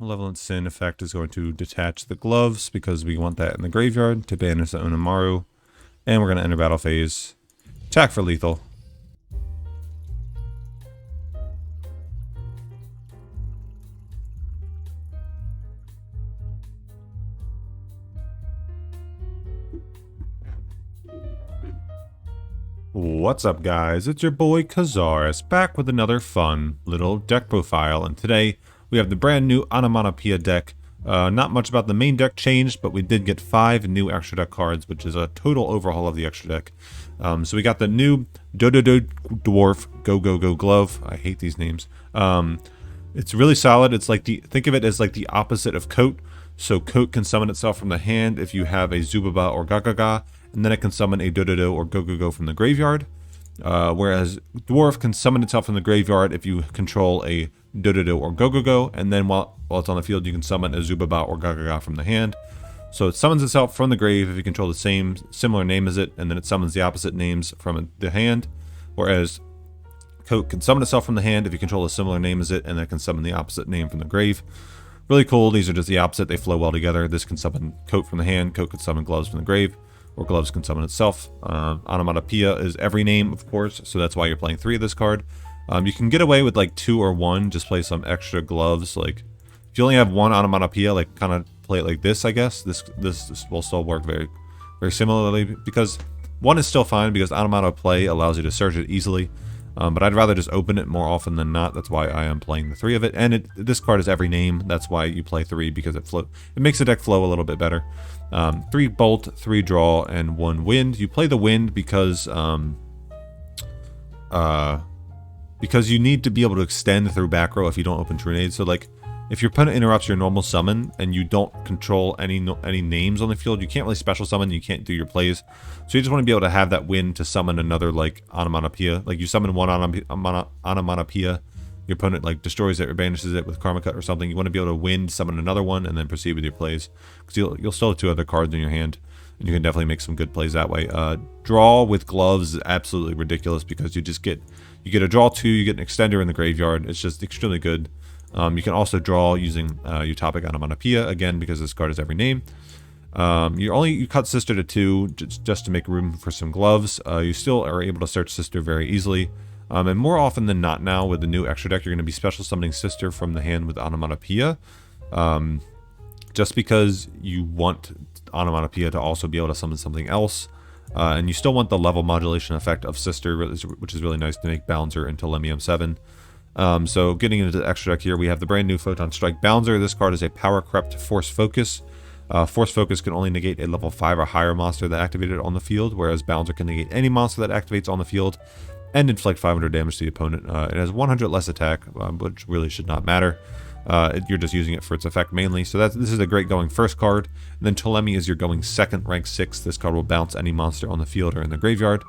Malevolent Sin effect is going to detach the gloves because we want that in the graveyard to banish the Onomaru. And we're going to enter battle phase. Attack for lethal. What's up, guys? It's your boy Kazaris back with another fun little deck profile, and today we have the brand new Onomatopoeia deck. Not much about the main deck changed, but we did get 5 new extra deck cards, which is a total overhaul of the extra deck. So we got the new Dododo Dwarf Go Go Go Glove. I hate these names. It's really solid. It's like think of it as like the opposite of Coat. So Coat can summon itself from the hand if you have a Zubaba or Gagaga, and then it can summon a Dododo or Go-Go-Go from the graveyard. Whereas Dwarf can summon itself from the graveyard if you control a Dododo or Go-Go-Go, and then while it's on the field, you can summon a Zubaba or Gagaga from the hand. So it summons itself from the grave if you control the similar name as it, and then it summons the opposite names from the hand. Whereas Coat can summon itself from the hand if you control a similar name as it, and then it can summon the opposite name from the grave. Really cool. These are just the opposite. They flow well together. This can summon Coat from the hand. Coat can summon Gloves from the grave, or Gloves can summon itself. Onomatopoeia is every name, of course, so that's why you're playing 3 of this card. You can get away with like 2 or 1, just play some extra gloves. Like if you only have 1 Onomatopoeia, like kind of play it like this, I guess. This will still work very, very similarly, because 1 is still fine because Onomatopoeia allows you to search it easily. But I'd rather just open it more often than not. That's why I am playing the 3 of it. And this card is every name. That's why you play 3, because it makes the deck flow a little bit better. 3 bolt, 3 draw, and 1 wind. You play the wind because you need to be able to extend through back row if you don't open Trinade. So like if your opponent interrupts your normal summon and you don't control any names on the field, you can't really special summon, you can't do your plays. So you just want to be able to have that win to summon another like Onomatopoeia. Like you summon one Onomatopoeia, your opponent like destroys it or banishes it with Karma Cut or something. You want to be able to win, summon another one, and then proceed with your plays. Because you'll still have 2 other cards in your hand, and you can definitely make some good plays that way. Draw with gloves is absolutely ridiculous because you get a draw 2, you get an extender in the graveyard. It's just extremely good. You can also draw using Utopic Onomatopoeia, again, because this card is every name. You cut Sister to 2 just to make room for some gloves. You still are able to search Sister very easily. And more often than not now, with the new extra deck, you're going to be special summoning Sister from the hand with Onomatopoeia. Just because you want Onomatopoeia to also be able to summon something else. And you still want the level modulation effect of Sister, which is really nice to make Balancer into Lemium 7. So getting into the extra deck here, we have the brand new Photon Strike Balancer. This card is a Power Crept Force Focus. Force Focus can only negate a level 5 or higher monster that activated on the field, whereas Balancer can negate any monster that activates on the field and inflict 500 damage to the opponent. It has 100 less attack, which really should not matter. You're just using it for its effect mainly. So this is a great going first card. And then Ptolemy is your going second, rank 6. This card will bounce any monster on the field or in the graveyard.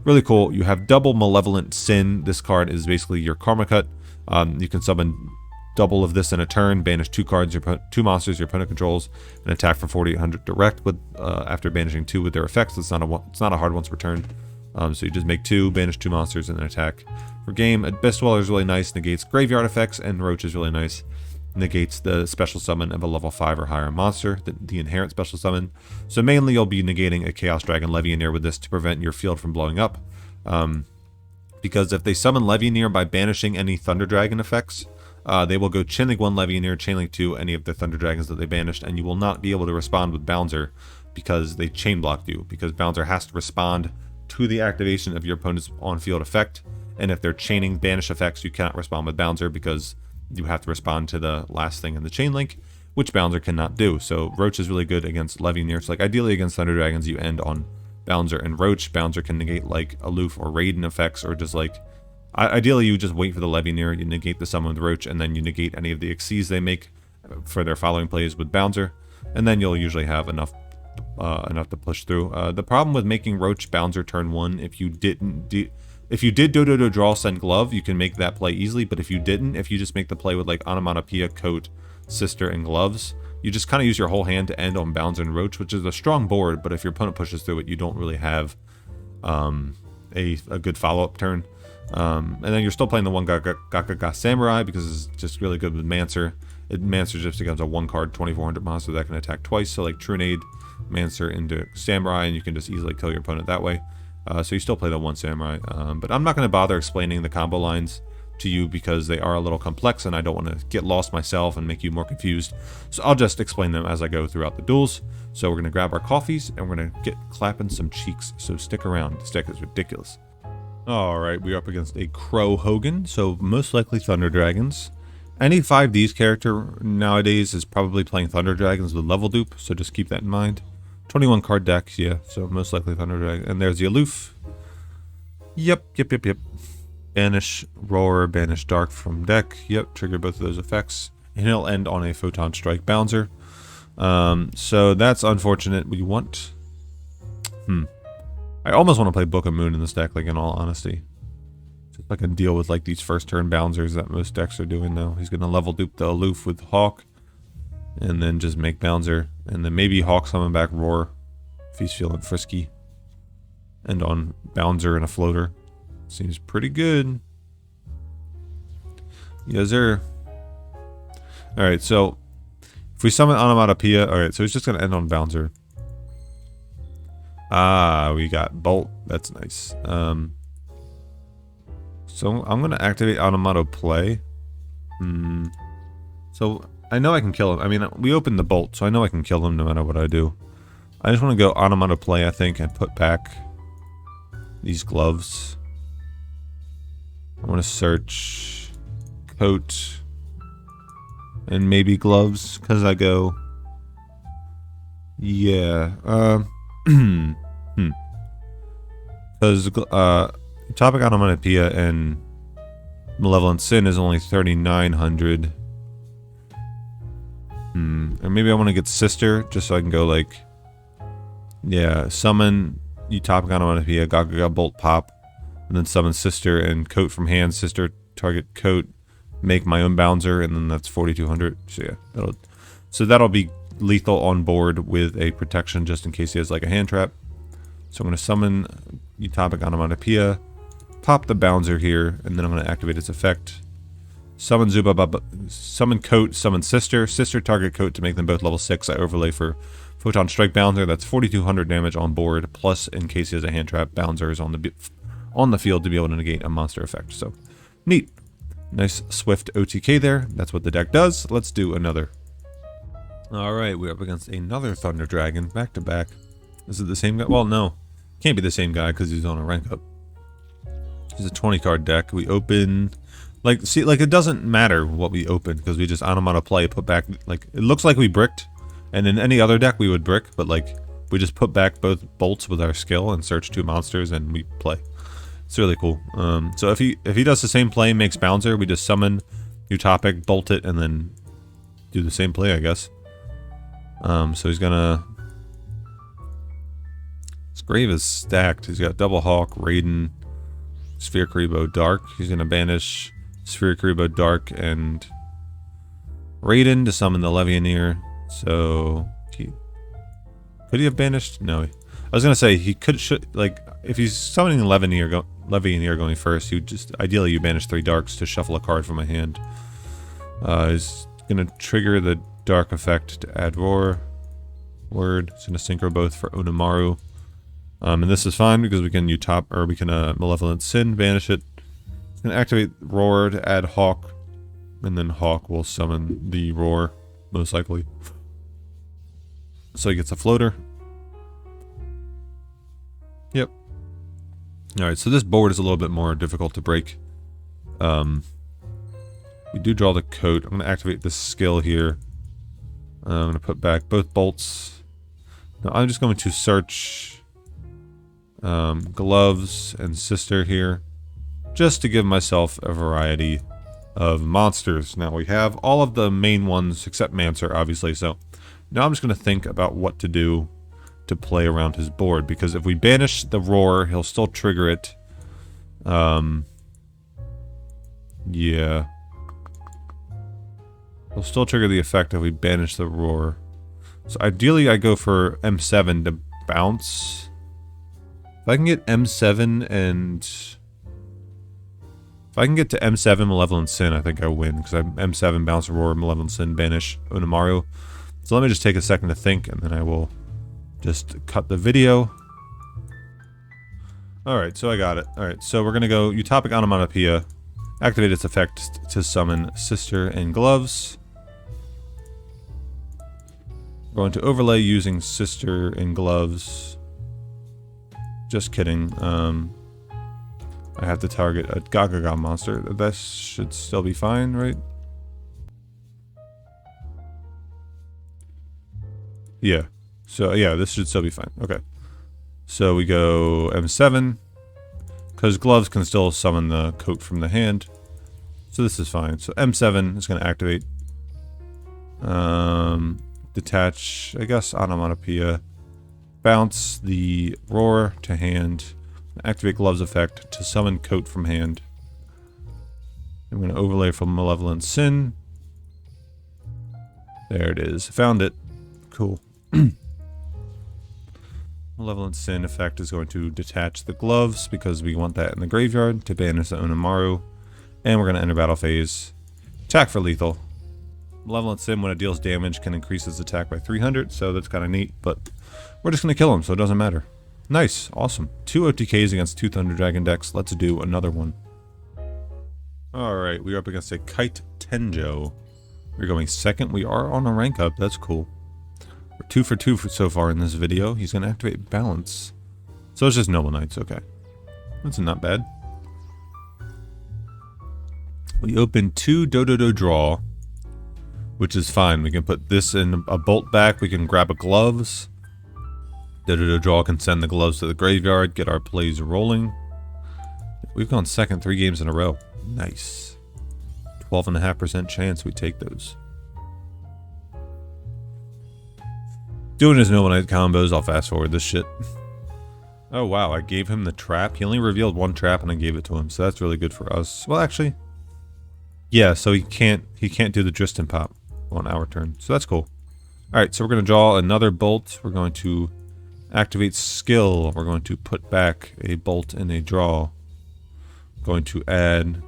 Really cool. You have double Malevolent Sin. This card is basically your Karma Cut. You can summon double of this in a turn, banish 2 cards, 2 monsters your opponent controls, and attack for 4,800 direct with after banishing 2 with their effects. It's not a hard once per turn. So you just make 2, banish 2 monsters, and then attack. For game, Abyss Dweller is really nice, negates graveyard effects, and Roach is really nice, negates the special summon of a level 5 or higher monster, the inherent special summon. So mainly you'll be negating a Chaos Dragon Legionnaire with this to prevent your field from blowing up. Because if they summon Legionnaire by banishing any Thunder Dragon effects, they will go Chainlink 1 Legionnaire, Chainlink 2 any of the Thunder Dragons that they banished, and you will not be able to respond with Bouncer because they chain blocked you, because Bouncer has to respond to the activation of your opponent's on-field effect, and if they're chaining banish effects, you cannot respond with Bouncer because you have to respond to the last thing in the chain link, which Bouncer cannot do. So Roach is really good against Legionnaire. So like ideally against Thunder Dragons, you end on Bouncer and Roach. Bouncer can negate like Aloof or Raiden effects, or just like ideally you just wait for the Legionnaire, you negate the summon with Roach, and then you negate any of the Xyz they make for their following plays with Bouncer, and then you'll usually have enough to push through. The problem with making Roach Bouncer turn 1, if you did Dododo draw send glove, you can make that play easily, but if you just make the play with like Onomatopoeia, Coat, Sister, and Gloves, you just kind of use your whole hand to end on Bouncer and Roach, which is a strong board, but if your opponent pushes through it, you don't really have a good follow-up turn. And then you're still playing the one Gagaga Samurai because it's just really good with Mancer. Mancer just becomes a 1-card 2400 monster that can attack twice. So like Trunade, Mancer into Samurai, and you can just easily kill your opponent that way. So you still play the 1 Samurai. But I'm not going to bother explaining the combo lines to you because they are a little complex and I don't want to get lost myself and make you more confused. So I'll just explain them as I go throughout the duels. So we're going to grab our coffees and we're going to get clapping some cheeks. So stick around. This deck is ridiculous. Alright, we're up against a Crow Hogan. So most likely Thunder Dragons. Any 5Ds character nowadays is probably playing Thunder Dragons with level dupe. So just keep that in mind. 21 card deck, yeah. So most likely Thunder Dragon. And there's the Aloof. Yep. Banish Roar, Banish Dark from deck. Yep, trigger both of those effects. And it'll end on a Photon Strike Bouncer. So that's unfortunate. We want... I almost want to play Book of Moon in this deck, like in all honesty. Just so I can deal with like these first turn bouncers that most decks are doing now. He's going to level dupe the Aloof with Hawk. And then just make Bouncer. And then maybe Hawk summon back Roar if he's feeling frisky. And on Bouncer and a Floater. Seems pretty good. Yes, sir. Alright, so if we summon Onomatopoeia, alright, so he's just going to end on Bouncer. Ah, we got Bolt. That's nice. So I'm going to activate Onomatopoeia. So I know I can kill him. I mean, we opened the Bolt, so I know I can kill him no matter what I do. I just want to go Onomatopoeia, I think, and put back these gloves. I want to search coat and maybe gloves because I go, yeah, because Topic Onomatopoeia and Malevolent Sin is only 3,900. Or maybe I want to get Sister just so I can go like, yeah, summon Topic Onomatopoeia, Gaga Bolt Pop. And then summon Sister and Coat from hand. Sister, target Coat, make my own Bouncer, and then that's 4,200. So yeah, that'll be lethal on board with a protection just in case he has like a hand trap. So I'm going to summon Utopic Onomatopoeia, pop the Bouncer here, and then I'm going to activate its effect. Summon summon Coat, summon Sister. Sister, target Coat to make them both level 6. I overlay for Photon Strike Bouncer. That's 4,200 damage on board, plus in case he has a hand trap, Bouncer is on the field to be able to negate a monster effect. So, neat. Nice swift OTK there. That's what the deck does. Let's do another. Alright, we're up against another Thunder Dragon, back to back. Is it the same guy? Well, no. Can't be the same guy because he's on a rank up. He's a 20 card deck. We open... it doesn't matter what we open because we just Onomatopoeia, put back... Like, it looks like we bricked. And in any other deck we would brick, but like, we just put back both bolts with our skill and search 2 monsters and we play. It's really cool. So if he does the same play, makes Bouncer, we just summon Utopic, bolt it, and then do the same play, I guess. So he's gonna... His grave is stacked. He's got Double Hawk, Raiden, Sphere Karibo, Dark. He's gonna banish Sphere Karibo, Dark, and Raiden to summon the Levianeer. So could he have banished? No. I was gonna say he should like if he's summoning Levianeer going first, you just ideally you banish 3 darks to shuffle a card from my hand. He's gonna trigger the dark effect to add roar. Word. It's gonna synchro both for Onomaru. And this is fine because we can Malevolent Sin, banish it. It's gonna activate roar to add Hawk, and then Hawk will summon the roar, most likely. So he gets a floater. Yep. Alright, so this board is a little bit more difficult to break. We do draw the coat. I'm going to activate this skill here. I'm going to put back both bolts. Now I'm just going to search gloves and Sister here, just to give myself a variety of monsters. Now we have all of the main ones except Mancer, obviously, so now I'm just going to think about what to do to play around his board, because if we banish the roar, he'll still trigger it. Yeah. He'll still trigger the effect if we banish the roar. So ideally I go for M7 to bounce. If I can get M7 and... If I can get to M7 Malevolent Sin, I think I win, because I'm M7 Bounce Roar, Malevolent Sin, Banish, Onomats. So let me just take a second to think, and then I will just cut the video. Alright, so I got it. Alright, so we're gonna go Utopic Onomatopoeia, activate its effect to summon Sister and Gloves. Going to overlay using Sister and Gloves. Just kidding. I have to target a Gaga monster. That should still be fine, right? Yeah. So yeah, this should still be fine. Okay. So we go M7. Because Gloves can still summon the coat from the hand. So this is fine. So M7 is going to activate. Detach, I guess, Onomatopoeia. Bounce the Roar to hand. Activate Gloves effect to summon coat from hand. I'm going to overlay from Malevolent Sin. There it is. Found it. Cool. Malevolent Sin effect is going to detach the Gloves because we want that in the graveyard to banish the Onomats. And we're going to enter battle phase. Attack for lethal. Malevolent Sin, when it deals damage, can increase its attack by 300, so that's kind of neat, but we're just going to kill him, so it doesn't matter. Nice. Awesome. 2 OTKs against 2 Thunder Dragon decks. Let's do another one. Alright, we are up against a Kite Tenjo. We're going second. We are on a rank up. That's cool. We're 2 for 2 so far in this video. He's going to activate Balance. So it's just Noble Knights. Okay. That's not bad. We open 2 Dododo Draw, which is fine. We can put this in a Bolt back. We can grab a Gloves. Dododo Draw can send the Gloves to the graveyard, get our plays rolling. We've gone second 3 games in a row. Nice. 12.5% chance we take those. Doing his Noble Knight combos, I'll fast forward this shit. Oh wow, I gave him the trap. He only revealed 1 trap and I gave it to him, so that's really good for us. Well, actually, yeah, so he can't do the Driston pop on our turn, so that's cool. Alright, so we're going to draw another Bolt. We're going to activate skill. We're going to put back a Bolt and a draw. Going to add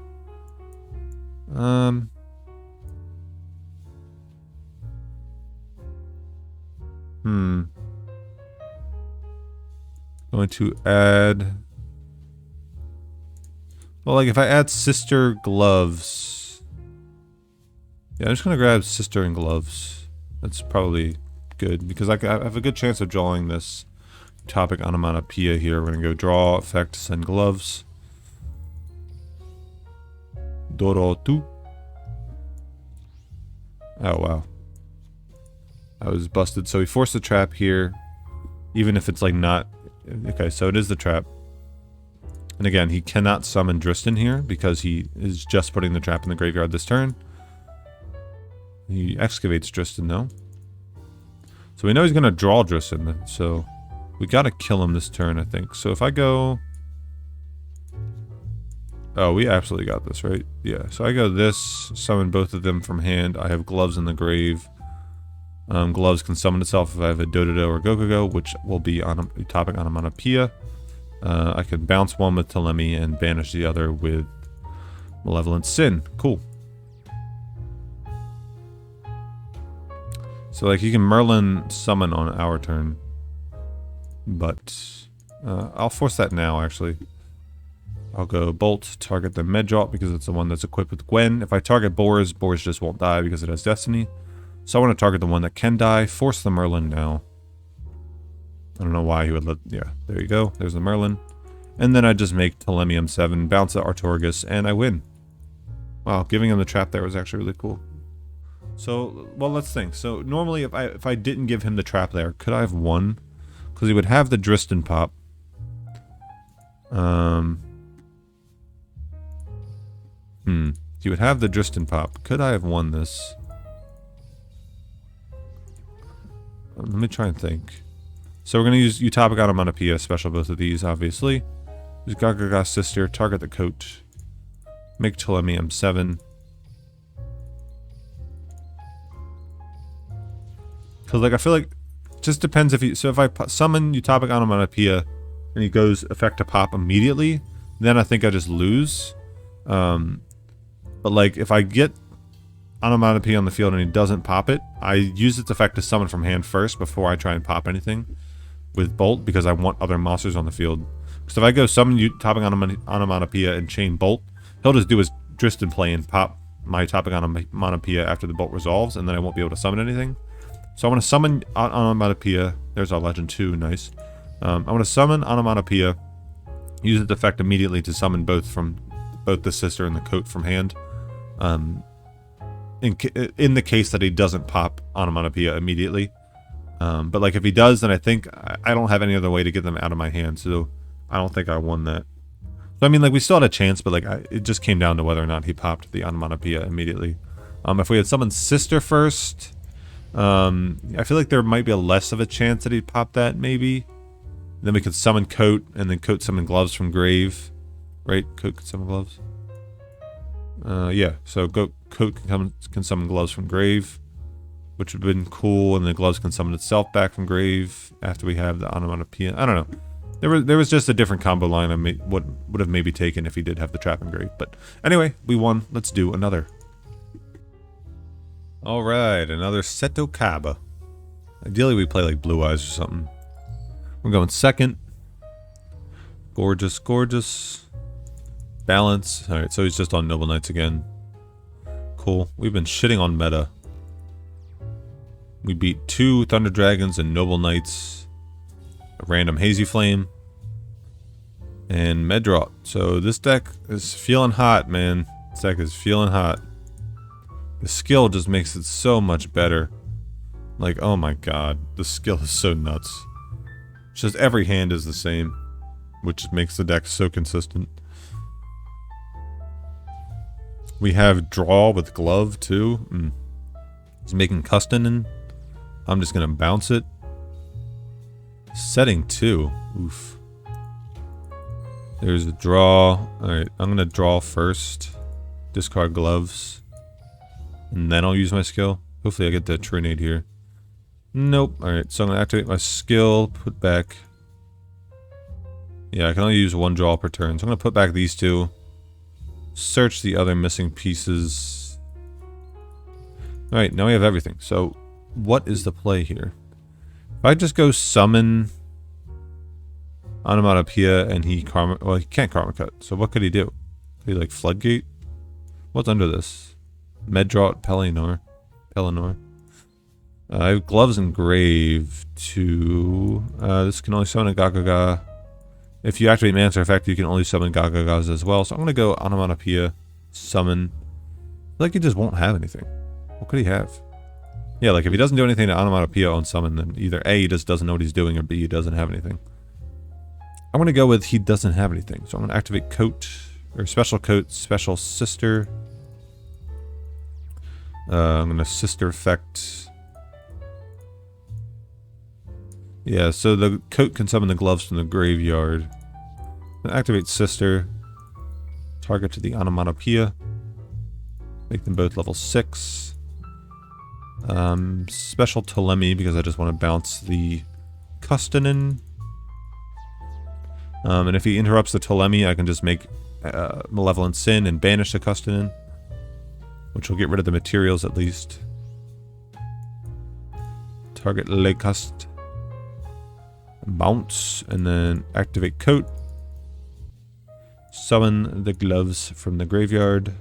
going to add, well, like if I add Sister Gloves, yeah, I'm just gonna grab Sister and Gloves. That's probably good because I have a good chance of drawing this Topic Onomatopoeia here. We're gonna go draw, effect, send Gloves. Doro 2. Oh wow. I was busted. So we forced the trap here. Even if it's like not... Okay, so it is the trap. And again, he cannot summon Driston here because he is just putting the trap in the graveyard this turn. He excavates Driston though. So we know he's going to draw Driston. So we got to kill him this turn, I think. So if I go... Oh, we absolutely got this, right? Yeah, so I go this, summon both of them from hand. I have Gloves in the grave. Gloves can summon itself if I have a Dododo or Gogogo, which will be on a Topic Onomatopoeia. I can bounce one with Telemi and banish the other with Malevolent Sin. Cool. So like you can Merlin summon on our turn. But I'll force that now actually. I'll go Bolt, target the Medjot because it's the one that's equipped with Gwen. If I target Boris, Boris just won't die because it has Destiny. So I want to target the one that can die. Force the Merlin now. I don't know why he would let... Yeah, there you go. There's the Merlin. And then I just make Telemium 7, bounce the Artorgus, and I win. Wow, giving him the trap there was actually really cool. So, well, let's think. So normally if I didn't give him the trap there, could I have won? Because he would have the Driston pop. He would have the Driston pop. Could I have won this? Let me try and think. So we're going to use Utopic Onomatopoeia, special both of these, obviously. Use Gagaga Sister, target the coat. Make Telemium 7. Because, like, I feel like it just depends if he... So if I summon Utopic Onomatopoeia and he goes effect to pop immediately, then I think I just lose. But like if I get Onomatopoeia on the field and he doesn't pop it, I use its effect to summon from hand first before I try and pop anything with Bolt, because I want other monsters on the field. So if I go summon you topping Onomatopoeia and chain Bolt, he'll just do his Driston play and pop my topping Onomatopoeia after the Bolt resolves, and then I won't be able to summon anything. So I want to summon Onomatopoeia. There's our Legend 2, nice. I want to summon Onomatopoeia, use its effect immediately to summon both the sister and the coat from hand. In the case that he doesn't pop Onomatopoeia immediately. But like if he does, then I think I don't have any other way to get them out of my hand, so I don't think I won that. So I mean, like we still had a chance, but like it just came down to whether or not he popped the Onomatopoeia immediately. If we had summoned Sister first, I feel like there might be less of a chance that he'd pop that, maybe. Then we could summon Coat, and then Coat summon Gloves from Grave. Right? Coat could summon Gloves? Yeah, so Coat can summon Gloves from Grave, which would have been cool, and the Gloves can summon itself back from Grave after we have the Onomatopoeia. I don't know. There was just a different combo line I would have maybe taken if he did have the Trap and Grave. But anyway, we won. Let's do another. Alright, another Seto Kaba. Ideally we play like Blue Eyes or something. We're going second. Gorgeous, gorgeous. Balance. Alright, so he's just on Noble Knights again. Cool. We've been shitting on meta. We beat 2 Thunder Dragons and Noble Knights. A random Hazy Flame. And Medraut. So this deck is feeling hot, man. This deck is feeling hot. The skill just makes it so much better. Like, oh my god. The skill is so nuts. It's just every hand is the same, which makes the deck so consistent. We have Draw with Glove, too. He's making Custonin. I'm just going to bounce it. Setting 2. Oof. There's a Draw. Alright, I'm going to draw first. Discard Gloves. And then I'll use my skill. Hopefully I get the Trinade here. Nope. Alright, so I'm going to activate my skill. Put back... Yeah, I can only use 1 draw per turn. So I'm going to put back these 2. Search the other missing pieces. Alright, now we have everything. So, what is the play here? If I just go summon Onomatopoeia and he Karma... Well, he can't Karma Cut. So what could he do? Could he like Floodgate? What's under this? Medraut, Pelennor. I have Gloves and Grave to... this can only summon a Gagaga. If you activate Mancer Effect, you can only summon Gagagas as well. So I'm going to go Onomatopoeia, summon. Like he just won't have anything. What could he have? Yeah, like if he doesn't do anything to Onomatopoeia on summon, then either A, he just doesn't know what he's doing, or B, he doesn't have anything. I'm going to go with he doesn't have anything. So I'm going to activate Coat, or Special Coat, Special Sister. I'm going to Sister Effect. Yeah, so the Coat can summon the Gloves from the graveyard. Activate Sister. Target to the Onomatopoeia. Make them both level 6. Special Ptolemy, because I just want to bounce the Custonin. And if he interrupts the Ptolemy, I can just make Malevolent Sin and banish the Custonin, which will get rid of the materials at least. Target Lekust. Bounce, and then activate Coat. Summon the Gloves from the graveyard.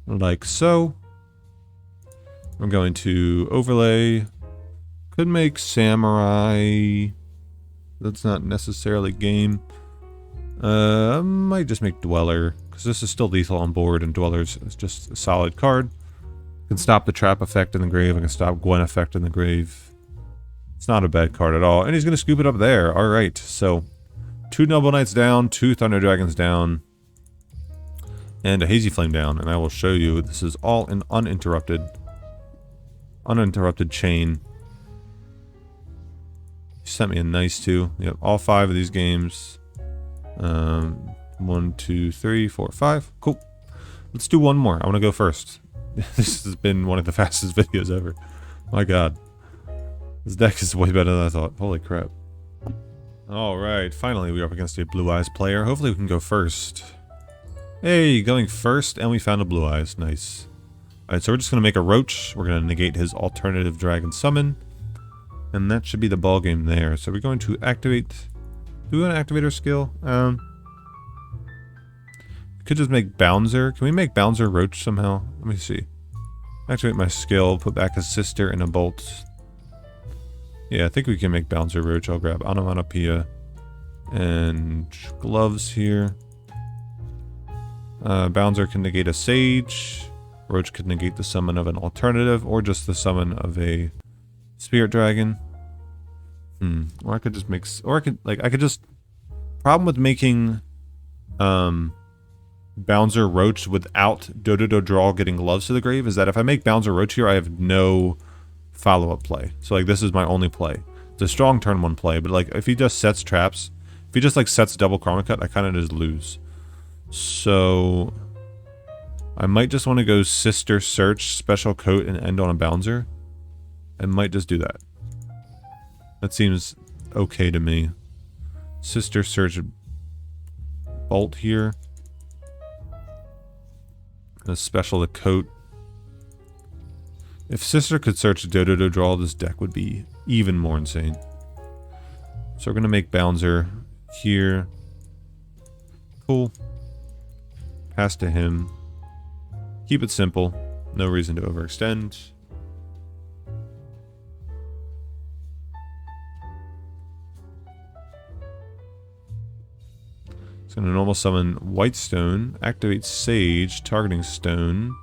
Like so. I'm going to overlay. Could make Samurai. That's not necessarily game. I might just make Dweller, because this is still lethal on board, and Dweller's is just a solid card. I can stop the Trap effect in the grave. I can stop Gwen effect in the grave. It's not a bad card at all. And he's going to scoop it up there. Alright, so 2 Noble Knights down, 2 Thunder Dragons down, and a Hazy Flame down. And I will show you, this is all an uninterrupted chain. He sent me a nice 2. Yep, all 5 of these games. 1, 2, 3, 4, 5. Cool. Let's do one more. I want to go first. This has been one of the fastest videos ever. My god. This deck is way better than I thought. Holy crap. Alright, finally we're up against a Blue Eyes player. Hopefully we can go first. Hey, going first, and we found a Blue Eyes. Nice. Alright, so we're just going to make a Roach. We're going to negate his alternative Dragon Summon. And that should be the ball game there. So we're going to activate... Do we want to activate our skill? We could just make Bouncer. Can we make Bouncer Roach somehow? Let me see. Activate my skill, put back a Sister and a Bolt. Yeah, I think we can make Bouncer Roach. I'll grab Onomatopoeia and gloves here. Bouncer can negate a Sage. Roach could negate the summon of an alternative or just the summon of a Spirit Dragon. Or I could just make... Or I could just... Problem with making Bouncer Roach without Dododo Draw getting gloves to the grave is that if I make Bouncer Roach here, I have no follow-up play. So like this is my only play. It's a strong turn 1 play, but like if he just sets traps, if he just like sets double Karma Cut, I kind of just lose. So I might just want to go Sister Search, Special Coat, and end on a Bouncer. I might just do that. That seems okay to me. Sister Search Bolt here. And a special the coat. If Sister could search Dododo Draw, this deck would be even more insane. So we're going to make Bouncer here. Cool. Pass to him. Keep it simple. No reason to overextend. It's going to normal summon White Stone. Activate Sage. Targeting Stone.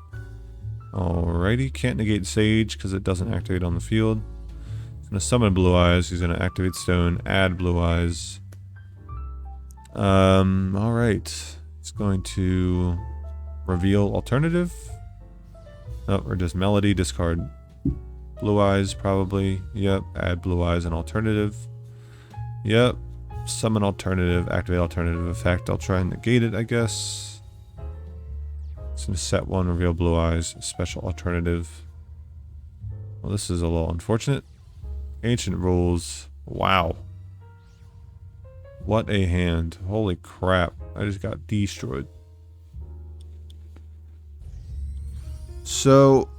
Alrighty, can't negate Sage because it doesn't activate on the field. He's going to summon Blue Eyes. He's going to activate Stone, add Blue Eyes. Alright. He's going to reveal alternative. Oh, or just Melody, discard Blue Eyes probably. Yep, add Blue Eyes and alternative. Yep, summon alternative, activate alternative effect. I'll try and negate it, I guess. It's going to set 1, reveal Blue Eyes, special alternative. Well, this is a little unfortunate. Ancient Rules. Wow. What a hand. Holy crap. I just got destroyed. So,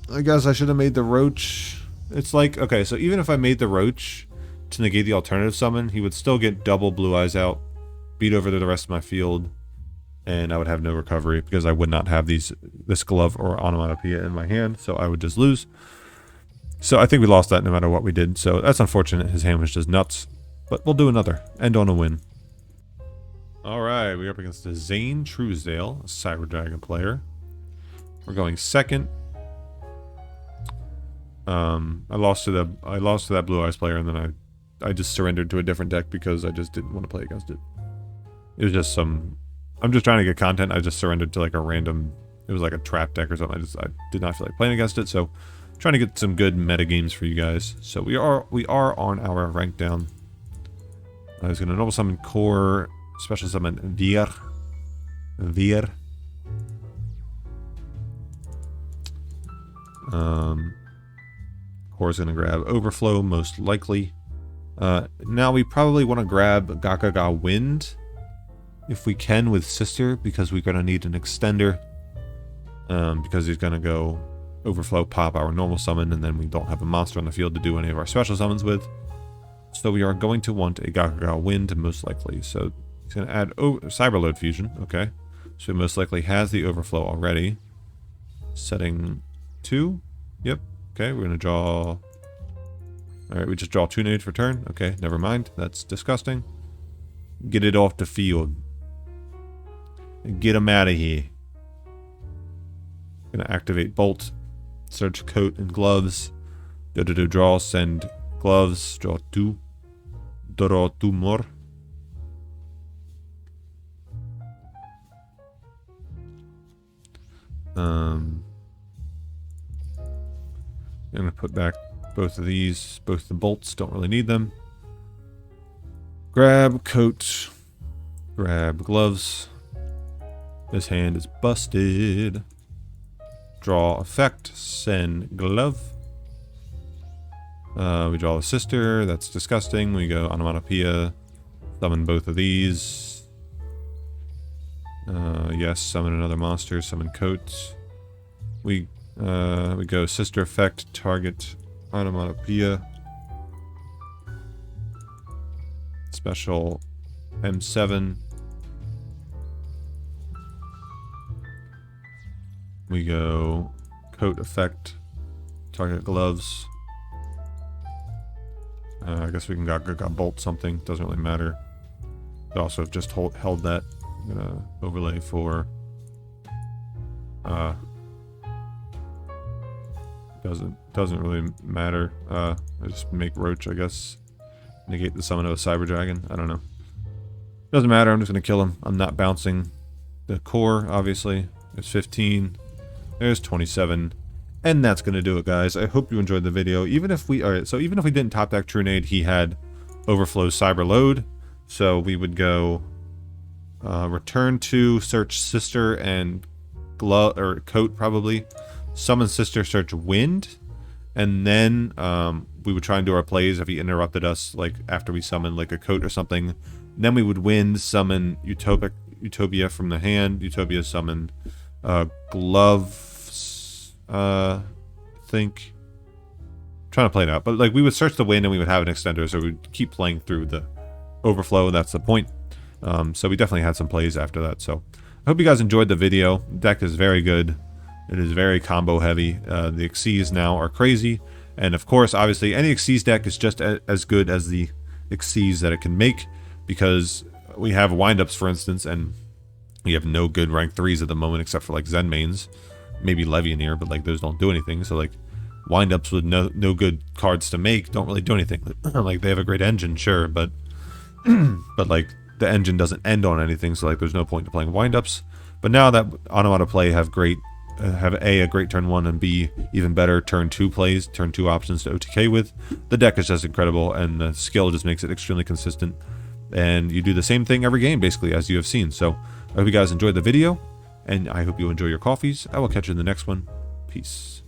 I guess I should have made the Roach. It's like, okay, so even if I made the Roach to negate the alternative summon, he would still get double Blue Eyes out, beat over the rest of my field, and I would have no recovery because I would not have this glove or Onomatopoeia in my hand, so I would just lose. So I think we lost that no matter what we did, so that's unfortunate. His hand was just nuts, but we'll do another. End on a win. Alright, we're up against the Zane Truesdale, a Cyber Dragon player. We're going second. I lost to that Blue Eyes player, and then I just surrendered to a different deck because I just didn't want to play against it. It was just some... I'm just trying to get content. I just surrendered to like a random... It was like a trap deck or something. I did not feel like playing against it, so... Trying to get some good meta games for you guys. So we are on our rank down. I was going to normal summon Core, special summon Vir. Core's going to grab Overflow, most likely. Now we probably want to grab Gakaga Wind, if we can, with Sister, because we're going to need an extender. Because he's going to go Overflow, pop our normal summon, and then we don't have a monster on the field to do any of our special summons with. So we are going to want a Gakaga Wind, most likely. So he's going to add Cyberload Fusion. Okay. So he most likely has the Overflow already. Setting 2. Yep. Okay, we're going to draw... Alright, we just draw 2 nades for turn. Okay, never mind. That's disgusting. Get it off the field. Get him out of here. Going to activate Bolt. Search Coat and Gloves. Do draw, send Gloves. Draw 2. Draw 2 more. I'm going to put back both of these. Both the bolts, don't really need them. Grab Coat. Grab Gloves. This hand is busted. Draw effect. Send Glove. We draw a sister. That's disgusting. We go Onomatopoeia. Summon both of these. Yes, summon another monster. Summon Coat. We go Sister Effect. Target Onomatopoeia. Special M7. We go Coat Effect. Target Gloves. I guess we can got bolt something. Doesn't really matter. Could also have just held that. I'm gonna overlay for. Doesn't really matter. I just make Roach, I guess. Negate the summon of a Cyber Dragon. I don't know. Doesn't matter. I'm just gonna kill him. I'm not bouncing. The core, obviously, is 15. There's 27. And that's going to do it, guys. I hope you enjoyed the video. Even if we didn't top deck Trunade, he had Overflow Cyber Load. So we would go return to, search Sister and Glove or Coat probably. Summon Sister, search Wind. And then we would try and do our plays if he interrupted us, like after we summoned like a Coat or something. Then we would Wind, summon Utopia from the hand. Utopia summon Glove. Think trying to play it out, but like we would search the wind and we would have an extender, so we'd keep playing through the overflow. That's the point. So we definitely had some plays after that. So I hope you guys enjoyed the video. The deck is very good. It is very combo heavy. The Xyz now are crazy, and of course, obviously, any Xyz deck is just as good as the Xyz that it can make, because we have windups, for instance, and we have no good rank 3s at the moment except for like Zen mains. Maybe Levianeer, but like those don't do anything. So like windups with no good cards to make don't really do anything. Like they have a great engine, sure, but but like the engine doesn't end on anything. So like there's no point to playing windups. But now that Onomatopoeia have a great turn 1 and B even better turn 2 plays, turn 2 options to OTK with, the deck is just incredible, and the skill just makes it extremely consistent. And you do the same thing every game basically, as you have seen. So I hope you guys enjoyed the video. And I hope you enjoy your coffees. I will catch you in the next one. Peace.